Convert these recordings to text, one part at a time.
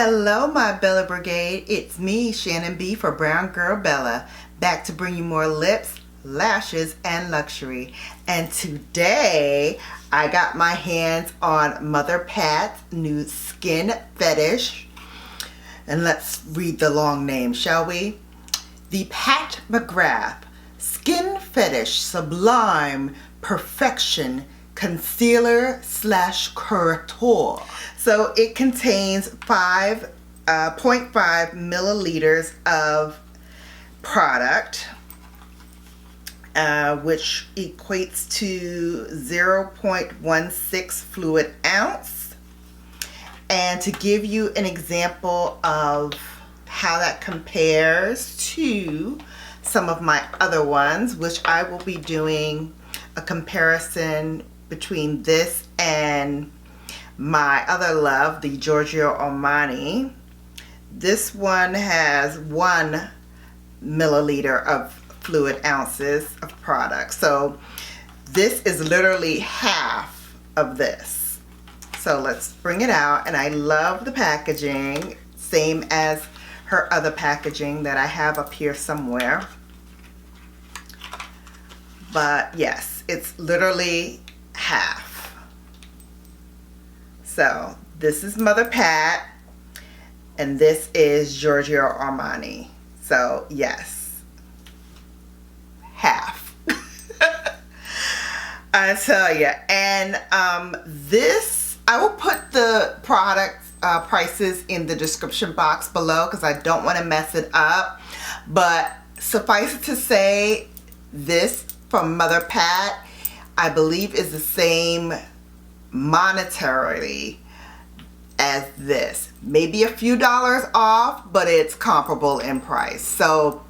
Hello my Bella Brigade, it's me Shannon B for Brown Girl Bella, back to bring you more lips, lashes, and luxury. And today I got my hands on Mother Pat's new Skin Fetish. And let's read the long name, shall we? The Pat McGrath Skin Fetish Sublime Perfection Concealer / Corrector. So it contains 5.5 milliliters of product, which equates to 0.16 fluid ounce. And to give you an example of how that compares to some of my other ones, which I will be doing a comparison between this and my other love, the Giorgio Armani. This one has 1 milliliter of fluid ounces of product. So this is literally half of this. So let's bring it out. And I love the packaging, same as her other packaging that I have up here somewhere. But yes, it's literally half. So this is Mother Pat and this is Giorgio Armani. So yes, half. I tell you. And this, I will put the product prices in the description box below because I don't want to mess it up. But suffice it to say, this from Mother Pat, I believe is the same monetarily as this. Maybe a few dollars off, but it's comparable in price. So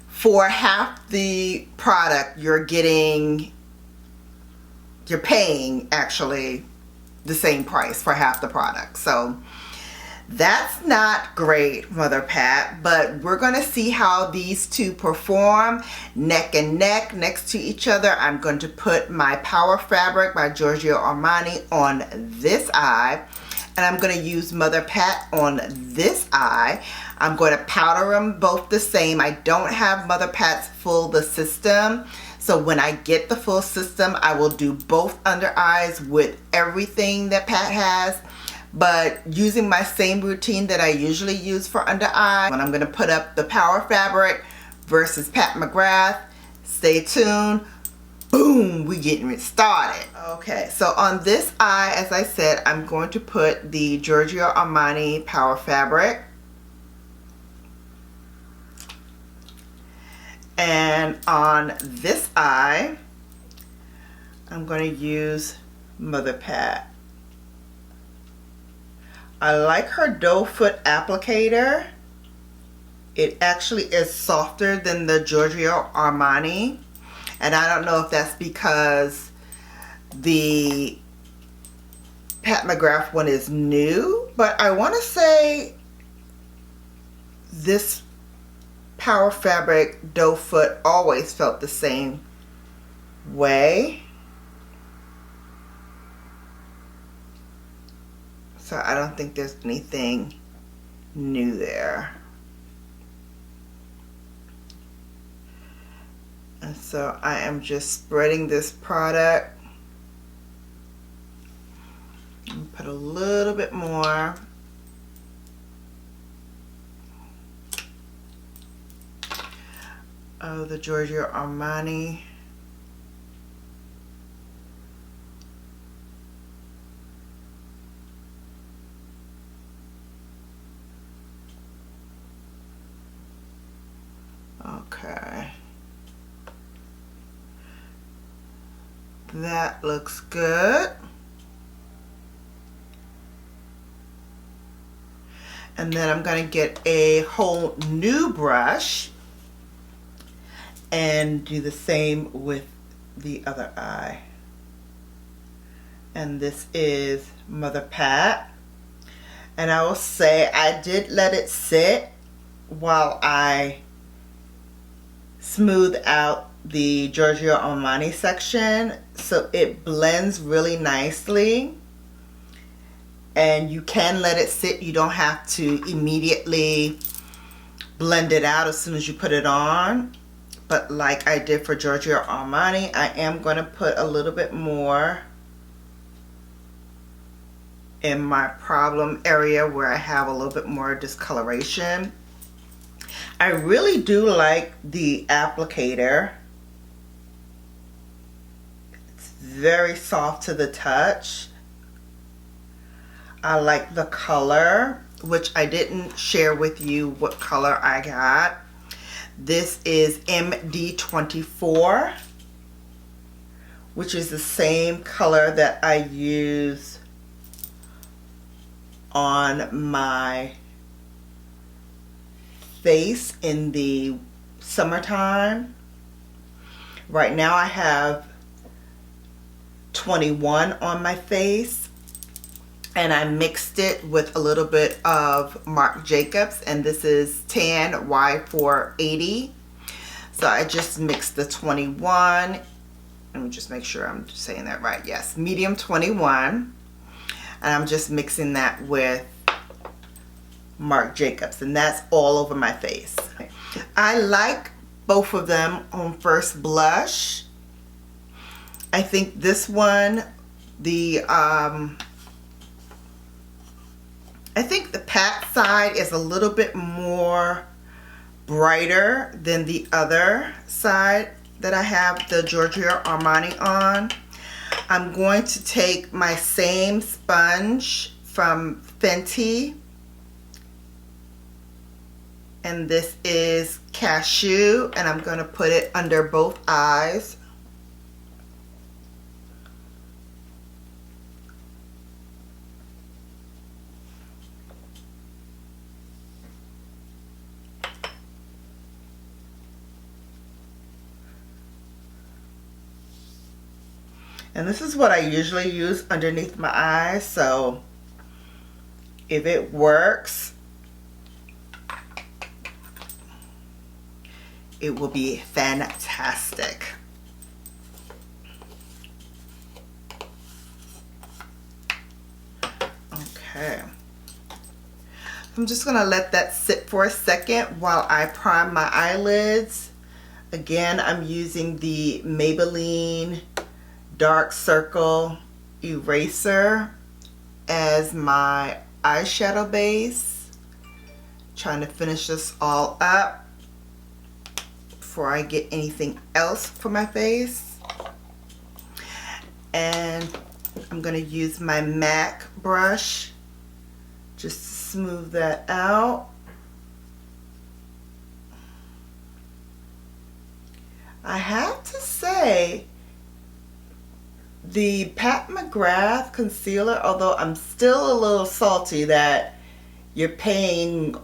for half the product, you're paying actually the same price for half the product. So that's not great, Mother Pat, but we're going to see how these two perform neck and neck next to each other. I'm going to put my Power Fabric by Giorgio Armani on this eye, and I'm going to use Mother Pat on this eye. I'm going to powder them both the same. I don't have Mother Pat's the system, so when I get the full system, I will do both under eyes with everything that Pat has. But using my same routine that I usually use for under eye, when I'm going to put up the Power Fabric versus Pat McGrath. Stay tuned. Boom, we getting it started. Okay, so on this eye, as I said, I'm going to put the Giorgio Armani Power Fabric. And on this eye, I'm going to use Mother Pat. I like her doe foot applicator. It actually is softer than the Giorgio Armani. And I don't know if that's because the Pat McGrath one is new, but I want to say this Power Fabric doe foot always felt the same way. So I don't think there's anything new there. And so I am just spreading this product. Put a little bit more. Of the Giorgio Armani. Okay, that looks good. And then I'm going to get a whole new brush and do the same with the other eye. And this is Mother Pat. And I will say I did let it sit while I smooth out the Giorgio Armani section so it blends really nicely. and you can let it sit. You don't have to immediately blend it out as soon as you put it on. But like I did for Giorgio Armani, I am going to put a little bit more in my problem area where I have a little bit more discoloration. I really do like the applicator. It's very soft to the touch. I like the color, which I didn't share with you what color I got. This is MD24, which is the same color that I use on my face in the summertime. Right now I have 21 on my face, and I mixed it with a little bit of Marc Jacobs, and this is Tan Y480. So I just mixed the 21. Let me just make sure I'm saying that right. Yes, medium 21. And I'm just mixing that with Marc Jacobs, and that's all over my face. I like both of them on first blush. I think this one, I think the pat side is a little bit more brighter than the other side that I have the Giorgio Armani on. I'm going to take my same sponge from Fenty, and this is Cashew, and I'm going to put it under both eyes. And this is what I usually use underneath my eyes, so if it works, it will be fantastic. Okay. I'm just going to let that sit for a second while I prime my eyelids. Again, I'm using the Maybelline Dark Circle Eraser as my eyeshadow base. Trying to finish this all up before I get anything else for my face. And I'm going to use my MAC brush just to smooth that out. I have to say, the Pat McGrath concealer, although I'm still a little salty that you're paying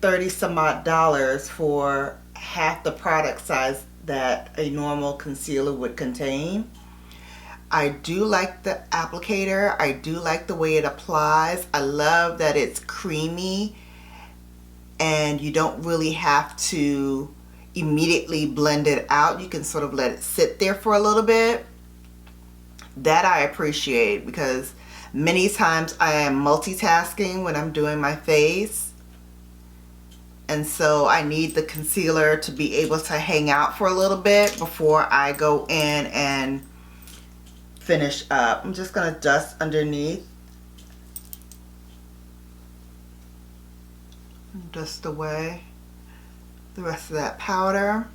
30 some odd dollars for half the product size that a normal concealer would contain. I do like the applicator. I do like the way it applies. I love that it's creamy and you don't really have to immediately blend it out. You can sort of let it sit there for a little bit. That I appreciate, because many times I am multitasking when I'm doing my face, and so I need the concealer to be able to hang out for a little bit before I go in and finish up. I'm just going to dust underneath, dust away the rest of that powder.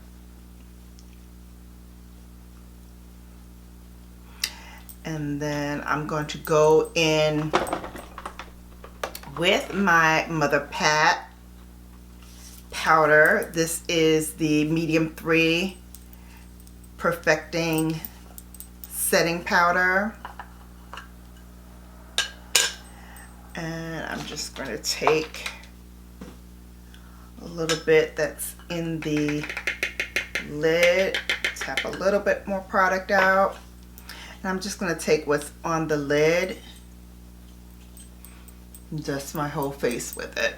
And then I'm going to go in with my Mother Pat powder. This is the medium 3 perfecting setting powder. And I'm just going to take a little bit that's in the lid, tap a little bit more product out. And I'm just going to take what's on the lid and dust my whole face with it.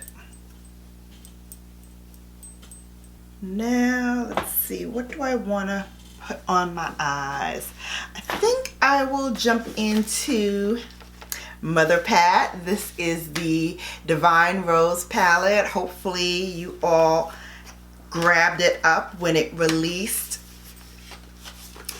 Now, let's see, what do I want to put on my eyes? I think I will jump into Mother Pat. This is the Divine Rose palette. Hopefully you all grabbed it up when it released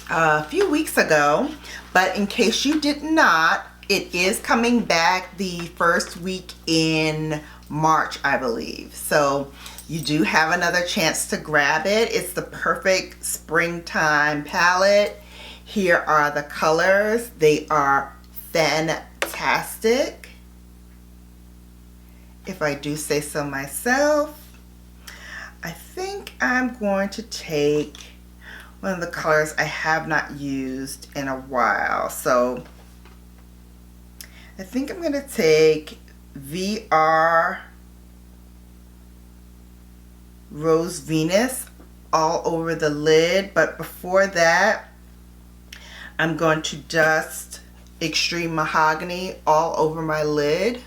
a few weeks ago, but in case you did not, it is coming back the first week in March, I believe. So you do have another chance to grab it. It's the perfect springtime palette. Here are the colors. They are fantastic, if I do say so myself. I think I'm going to take one of the colors I have not used in a while. So I think I'm going to take VR Rose Venus all over the lid. But before that, I'm going to dust Extreme Mahogany all over my lid.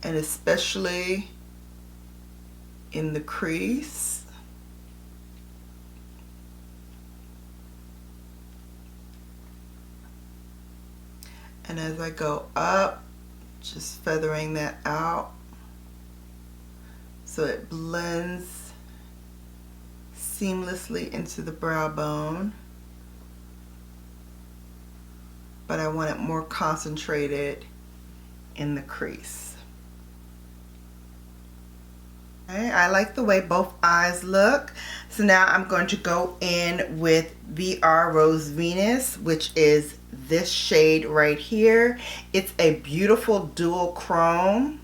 And especially in the crease. And as I go up, just feathering that out so it blends seamlessly into the brow bone. But I want it more concentrated in the crease. Okay, I like the way both eyes look. So now I'm going to go in with VR Rose Venus, which is this shade right here. It's a beautiful dual chrome.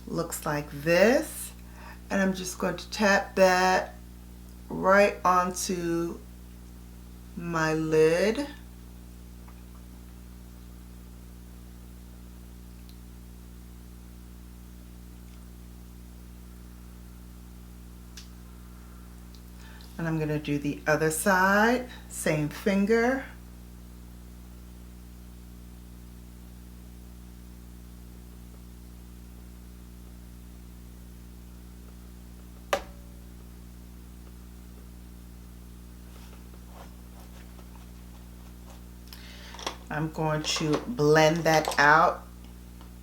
Looks like this. And I'm just going to tap that right onto my lid. And I'm going to do the other side, same finger. I'm going to blend that out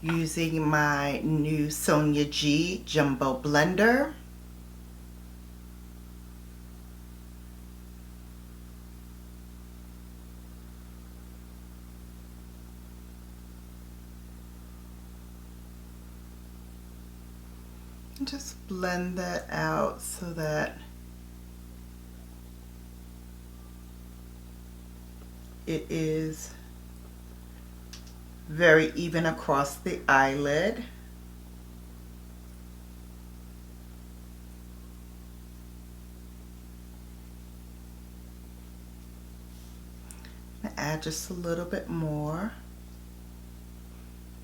using my new Sonia G Jumbo Blender. Just blend that out so that it is very even across the eyelid. I'm gonna add just a little bit more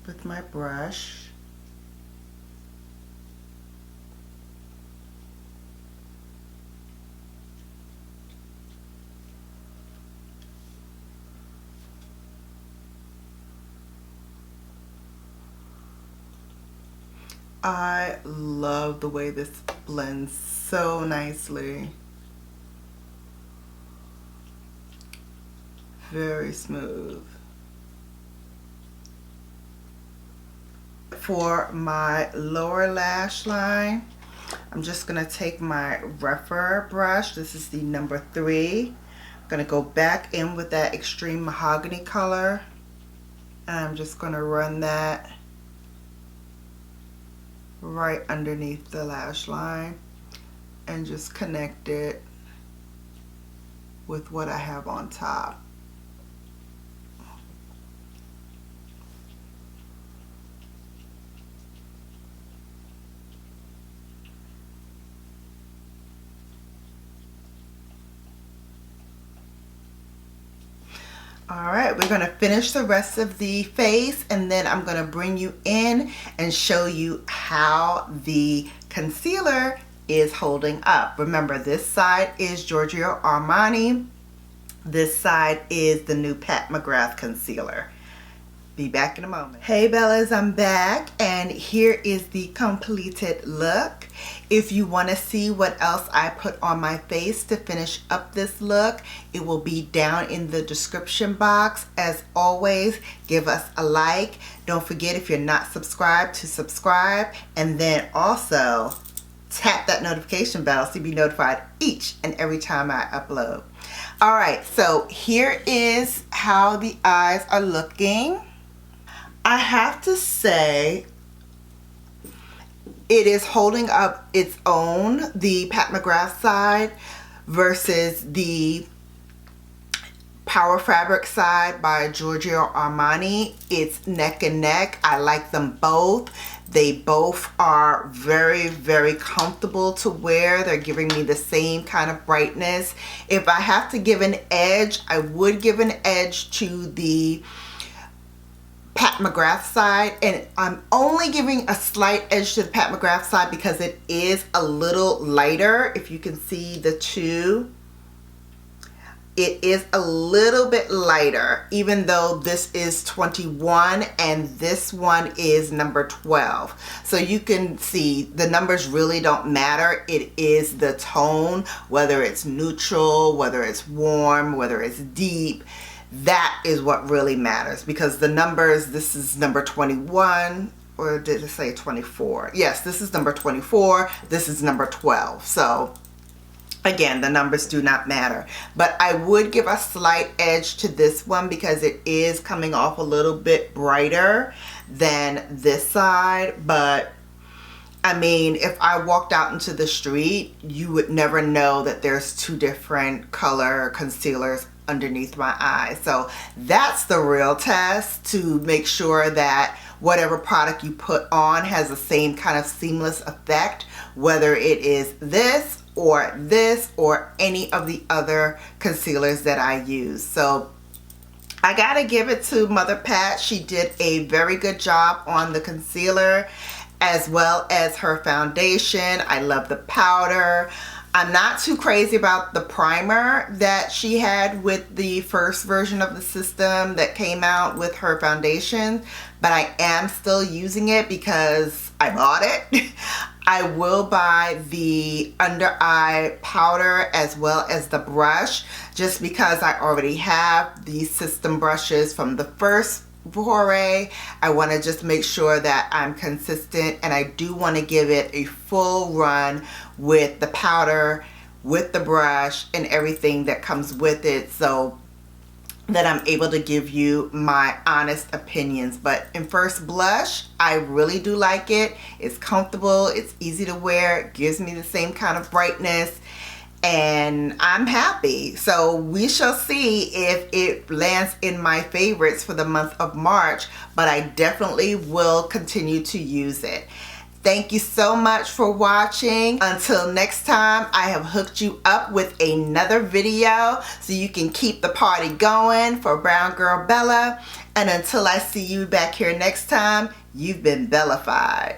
with my brush. I love the way this blends so nicely. Very smooth. For my lower lash line, I'm just going to take my rougher brush. This is the number 3. I'm going to go back in with that Extreme Mahogany color. And I'm just going to run that right underneath the lash line and just connect it with what I have on top. Alright, we're going to finish the rest of the face and then I'm going to bring you in and show you how the concealer is holding up. Remember, this side is Giorgio Armani. This side is the new Pat McGrath concealer. Be back in a moment. Hey Bellas, I'm back, and here is the completed look. If you want to see what else I put on my face to finish up this look, it will be down in the description box. As always, give us a like. Don't forget, if you're not subscribed, to subscribe, and then also tap that notification bell so you'll be notified each and every time I upload. Alright, so here is how the eyes are looking. I have to say, it is holding up its own, the Pat McGrath side versus the Power Fabric side by Giorgio Armani. It's neck and neck. I like them both. They both are very, very comfortable to wear. They're giving me the same kind of brightness. If I have to give an edge, I would give an edge to the Pat McGrath side, and I'm only giving a slight edge to the Pat McGrath side because it is a little lighter. If you can see the two, it is a little bit lighter, even though this is 21 and this one is number 12. So you can see the numbers really don't matter. It is the tone, whether it's neutral, whether it's warm, whether it's deep. That is what really matters, because the numbers, this is number 21, or did it say 24? Yes, this is number 24, this is number 12. So again, the numbers do not matter. But I would give a slight edge to this one because it is coming off a little bit brighter than this side. But I mean, if I walked out into the street, you would never know that there's two different color concealers underneath my eyes. So that's the real test, to make sure that whatever product you put on has the same kind of seamless effect, whether it is this or any of the other concealers that I use. So I gotta give it to Mother Pat. She did a very good job on the concealer as well as her foundation. I love the powder. I'm not too crazy about the primer that she had with the first version of the system that came out with her foundation, but I am still using it because I bought it. I will buy the under eye powder as well as the brush, just because I already have these system brushes from the first foray. I want to just make sure that I'm consistent, and I do want to give it a full run with the powder, with the brush, and everything that comes with it, so that I'm able to give you my honest opinions. But in first blush, I really do like it. It's comfortable, it's easy to wear, it gives me the same kind of brightness, and I'm happy. So we shall see if it lands in my favorites for the month of March, but I definitely will continue to use it. Thank you so much for watching. Until next time, I have hooked you up with another video so you can keep the party going for Brown Girl Bella. And until I see you back here next time, you've been Bellafied.